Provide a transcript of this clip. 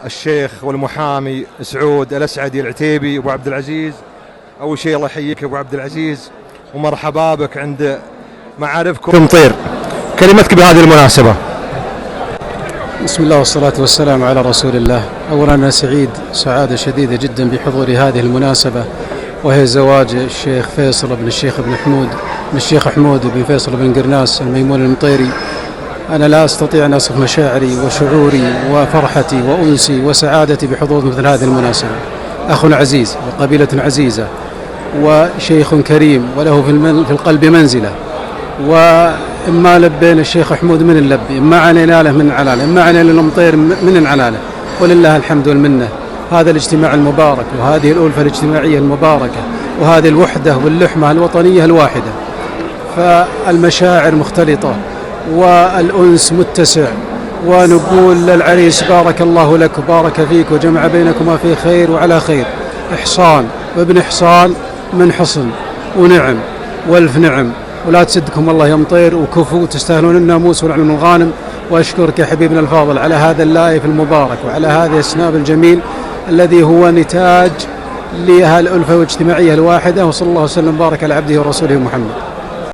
الشيخ والمحامي سعود الأسعدي العتيبي أبو عبد العزيز. أول شيء الله يحييك أبو عبد العزيز ومرحبا بك عند معارفكم تمطير. كلمتك بهذه المناسبة. بسم الله والصلاة والسلام على رسول الله. أولا أنا سعيد سعادة شديدة جدا بحضور هذه المناسبة، وهي زواج الشيخ فيصل بن الشيخ بن حمود بن الشيخ حمود بن فيصل بن قرناس الميمون المطيري. أنا لا أستطيع أن أصف مشاعري وشعوري وفرحتي وأنسي وسعادتي بحضور مثل هذه المناسبة. أخ عزيز وقبيلة عزيزة وشيخ كريم وله في القلب منزلة، وإما لبين الشيخ حمود من اللب، إما علينا له من علاله، إما علينا للمطير من علاله، ولله الحمد والمنة. هذا الاجتماع المبارك وهذه الألفة الاجتماعية المباركة وهذه الوحدة واللحمة الوطنية الواحدة، فالمشاعر مختلطة والأنس متسع، ونقول للعريس بارك الله لك وبارك فيك وجمع بينكما في خير وعلى خير. إحصان وابن إحصان من حصن ونعم والف نعم، ولا تسدكم الله يا مطير، وكفوا تستاهلون الناموس والعلم الغانم. وأشكرك يا حبيبنا الفاضل على هذا اللايف المبارك وعلى هذا السناب الجميل الذي هو نتاج لها الألفة والاجتماعية الواحدة. وصلى الله وسلم وبارك على عبده ورسوله محمد.